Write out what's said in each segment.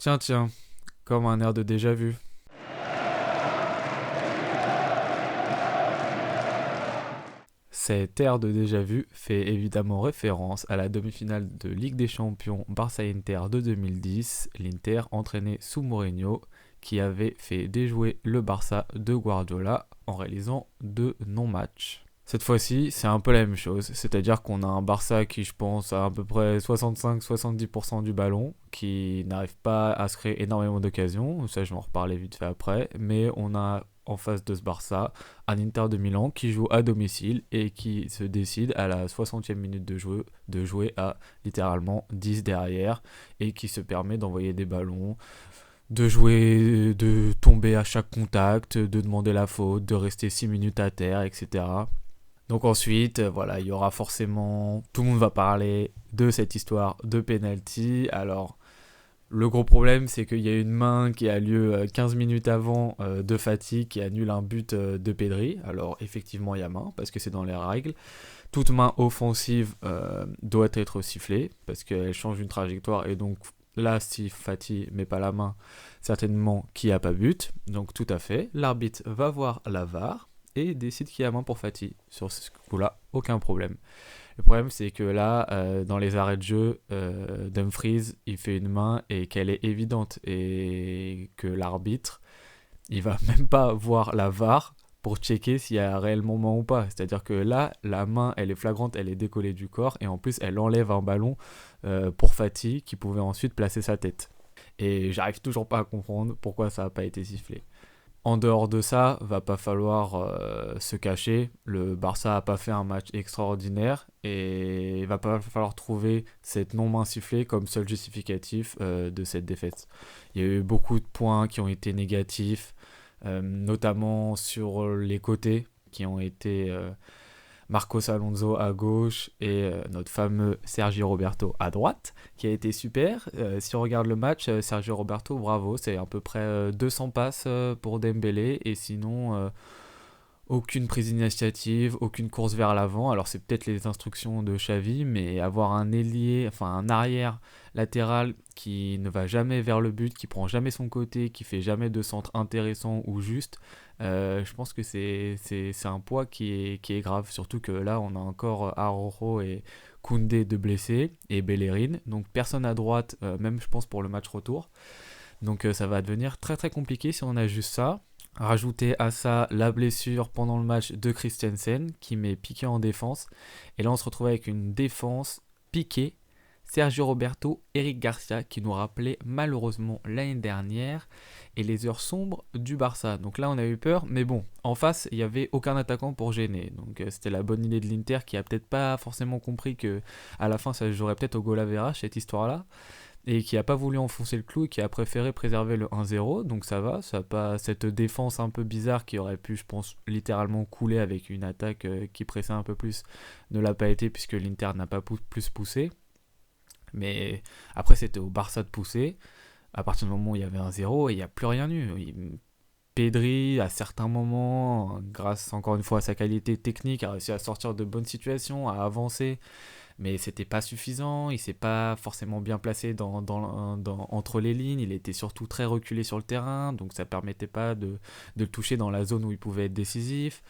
Tiens, comme un air de déjà-vu. Cet air de déjà-vu fait évidemment référence à la demi-finale de Ligue des Champions Barça-Inter de 2010, l'Inter entraîné sous Mourinho, qui avait fait déjouer le Barça de Guardiola en réalisant deux non-matchs. Cette fois-ci, c'est un peu la même chose, c'est-à-dire qu'on a un Barça qui, je pense, a à peu près 65-70% du ballon, qui n'arrive pas à se créer énormément d'occasions, ça je vais en reparler vite fait après, mais on a en face de ce Barça un Inter de Milan qui joue à domicile et qui se décide à la 60e minute de jouer à littéralement 10 derrière et qui se permet d'envoyer des ballons, de jouer, de tomber à chaque contact, de demander la faute, de rester 6 minutes à terre, etc. Donc ensuite, voilà, il y aura forcément... Tout le monde va parler de cette histoire de penalty. Alors, le gros problème, c'est qu'il y a une main qui a lieu 15 minutes avant de Fati qui annule un but de Pedri. Alors, effectivement, il y a main, parce que c'est dans les règles. Toute main offensive doit être sifflée, parce qu'elle change une trajectoire. Et donc, là, si Fati met pas la main, certainement qu'il n'y a pas but. Donc, tout à fait. L'arbitre va voir la VAR et décide qu'il y a main pour Fati. Sur ce coup-là, aucun problème. Le problème, c'est que là, dans les arrêts de jeu, Dumfries, il fait une main et qu'elle est évidente. Et que l'arbitre, il va même pas voir la VAR pour checker s'il y a réellement main ou pas. C'est-à-dire que là, la main, elle est flagrante, elle est décollée du corps. Et en plus, elle enlève un ballon pour Fati qui pouvait ensuite placer sa tête. Et j'arrive toujours pas à comprendre pourquoi ça n'a pas été sifflé. En dehors de ça, va pas falloir se cacher. Le Barça a pas fait un match extraordinaire et il va pas falloir trouver cette non-main sifflée comme seul justificatif de cette défaite. Il y a eu beaucoup de points qui ont été négatifs, notamment sur les côtés qui ont été Marcos Alonso à gauche et notre fameux Sergio Roberto à droite, qui a été super. Si on regarde le match, Sergio Roberto, bravo, c'est à peu près 200 passes pour Dembélé, et sinon aucune prise d'initiative, aucune course vers l'avant. Alors c'est peut-être les instructions de Xavi, mais avoir un ailier, enfin un arrière latéral qui ne va jamais vers le but, qui prend jamais son côté, qui fait jamais de centre intéressant ou juste, je pense que c'est un poids qui est grave. Surtout que là on a encore Araujo et Koundé de blessés et Bellerin, donc personne à droite, même je pense pour le match retour. Donc ça va devenir très très compliqué si on a juste ça. Rajouter à ça la blessure pendant le match de Christensen qui m'est piqué en défense. Et là on se retrouve avec une défense piquée. Sergio Roberto, Eric Garcia qui nous rappelait malheureusement l'année dernière et les heures sombres du Barça. Donc là on a eu peur, mais bon, en face il n'y avait aucun attaquant pour gêner. Donc c'était la bonne idée de l'Inter qui a peut-être pas forcément compris que à la fin ça se jouerait peut-être au goal average cette histoire-là et qui a pas voulu enfoncer le clou et qui a préféré préserver le 1-0, donc ça va, ça a pas cette défense un peu bizarre qui aurait pu, je pense, littéralement couler avec une attaque qui pressait un peu plus, ne l'a pas été puisque l'Inter n'a pas plus poussé, mais après c'était au Barça de pousser, à partir du moment où il y avait un 0 et il n'y a plus rien eu. Pedri, à certains moments, grâce encore une fois à sa qualité technique, a réussi à sortir de bonnes situations, à avancer, mais c'était pas suffisant, il s'est pas forcément bien placé entre les lignes, il était surtout très reculé sur le terrain, donc ça permettait pas de le toucher dans la zone où il pouvait être décisif.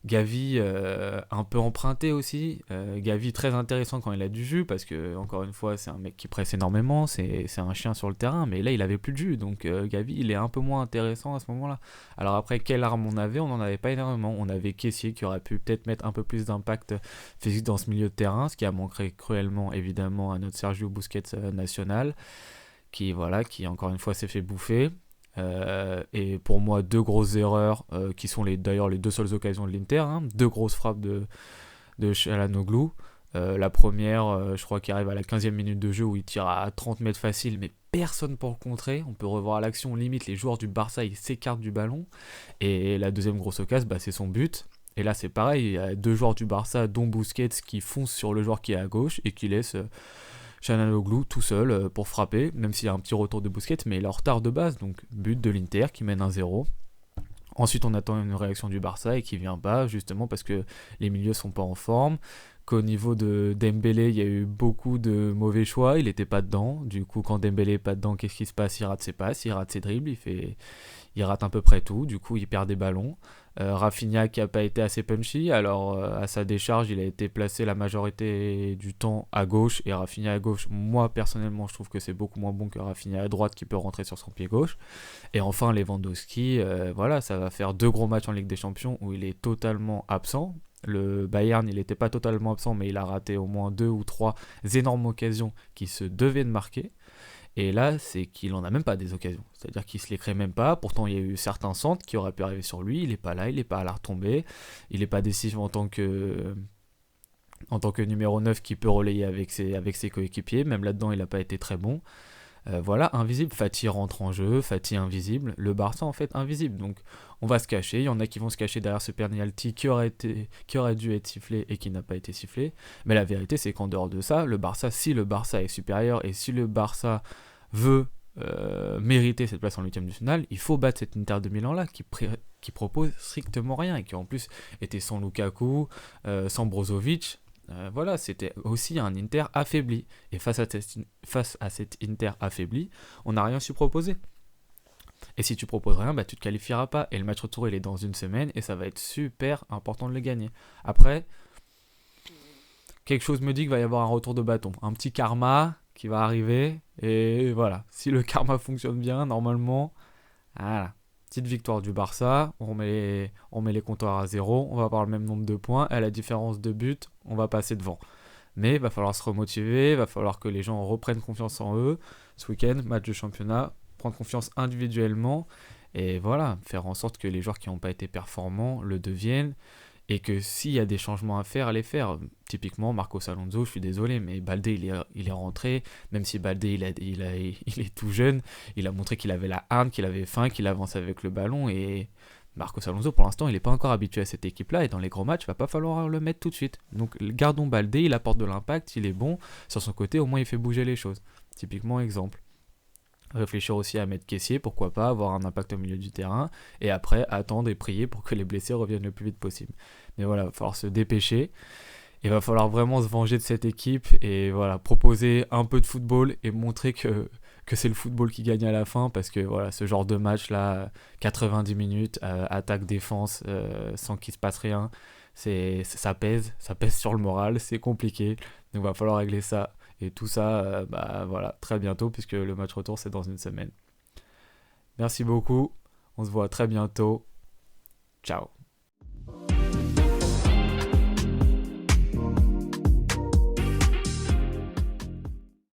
Gavi un peu emprunté aussi, Gavi très intéressant quand il a du jus parce que encore une fois c'est un mec qui presse énormément, c'est un chien sur le terrain, mais là il avait plus de jus, donc Gavi il est un peu moins intéressant à ce moment-là. Alors après quelle arme on n'en avait pas énormément, on avait Kessié qui aurait pu peut-être mettre un peu plus d'impact physique dans ce milieu de terrain, ce qui a manqué cruellement évidemment à notre Sergio Busquets national, qui encore une fois s'est fait bouffer. Et pour moi deux grosses erreurs qui sont d'ailleurs les deux seules occasions de l'Inter, hein, deux grosses frappes de Çalhanoğlu. La première, je crois qu'il arrive à la 15e minute de jeu où il tire à 30 mètres facile, mais personne pour le contrer. On peut revoir l'action, limite les joueurs du Barça ils s'écartent du ballon. Et la deuxième grosse occasion, c'est son but. Et là c'est pareil, il y a deux joueurs du Barça dont Busquets qui foncent sur le joueur qui est à gauche et qui laisse Çalhanoğlu tout seul pour frapper, même s'il y a un petit retour de Busquets, mais il est en retard de base, donc but de l'Inter qui mène 1-0. Ensuite, on attend une réaction du Barça et qui vient pas, justement parce que les milieux sont pas en forme. qu'au niveau de Dembélé, il y a eu beaucoup de mauvais choix, il n'était pas dedans. Du coup, quand Dembélé n'est pas dedans, qu'est-ce qui se passe? Il rate ses passes, il rate ses dribbles, il rate à peu près tout. Du coup, il perd des ballons. Rafinha qui n'a pas été assez punchy, alors à sa décharge, il a été placé la majorité du temps à gauche, et Rafinha à gauche, moi personnellement, je trouve que c'est beaucoup moins bon que Rafinha à droite qui peut rentrer sur son pied gauche. Et enfin, Lewandowski, voilà, ça va faire 2 gros matchs en Ligue des Champions où il est totalement absent. Le Bayern, il n'était pas totalement absent, mais il a raté au moins 2 ou 3 énormes occasions qui se devaient de marquer. Et là, c'est qu'il en a même pas des occasions. C'est-à-dire qu'il se les crée même pas. Pourtant, il y a eu certains centres qui auraient pu arriver sur lui. Il est pas là, il est pas à la retomber. Il est pas décisif en tant que numéro 9 qui peut relayer avec ses coéquipiers. Même là-dedans, il n'a pas été très bon. Voilà, invisible. Fati rentre en jeu, Fati invisible. Le Barça, en fait, invisible. Donc, on va se cacher. Il y en a qui vont se cacher derrière ce penalty qui aurait dû être sifflé et qui n'a pas été sifflé. Mais la vérité, c'est qu'en dehors de ça, si le Barça est supérieur et si le Barça veut mériter cette place en huitième de finale, il faut battre cet Inter de Milan là qui propose strictement rien et qui en plus était sans Lukaku, sans Brozovic. Voilà, c'était aussi un Inter affaibli. Et face à cet Inter affaibli, on n'a rien su proposer. Et si tu proposes rien, bah, tu te qualifieras pas. Et le match retour, il est dans une semaine et ça va être super important de le gagner. Après, quelque chose me dit qu'il va y avoir un retour de bâton. Un petit karma qui va arriver. Et voilà, si le karma fonctionne bien, normalement, voilà. Petite victoire du Barça, on met les compteurs à zéro, on va avoir le même nombre de points, à la différence de buts, on va passer devant. Mais il va falloir se remotiver, il va falloir que les gens reprennent confiance en eux. Ce week-end, match de championnat, prendre confiance individuellement, et voilà, faire en sorte que les joueurs qui n'ont pas été performants le deviennent, et que s'il y a des changements à faire, les faire. Typiquement, Marcos Alonso, je suis désolé, mais Baldé, il est rentré, même si Baldé, il est tout jeune, il a montré qu'il avait la hargne, qu'il avait faim, qu'il avançait avec le ballon, et Marcos Alonso, pour l'instant, il n'est pas encore habitué à cette équipe-là, et dans les gros matchs, il va pas falloir le mettre tout de suite. Donc, gardons Baldé, il apporte de l'impact, il est bon, sur son côté, au moins, il fait bouger les choses. Typiquement, exemple. Réfléchir aussi à mettre caissier, pourquoi pas, avoir un impact au milieu du terrain, et après attendre et prier pour que les blessés reviennent le plus vite possible. Mais voilà, il va falloir se dépêcher, il va falloir vraiment se venger de cette équipe, et voilà, proposer un peu de football, et montrer que c'est le football qui gagne à la fin, parce que voilà, ce genre de match là, 90 minutes, attaque-défense, sans qu'il se passe rien, ça pèse sur le moral, c'est compliqué, donc il va falloir régler ça. Et tout ça, bah voilà, très bientôt, puisque le match retour, c'est dans une semaine. Merci beaucoup, on se voit très bientôt. Ciao.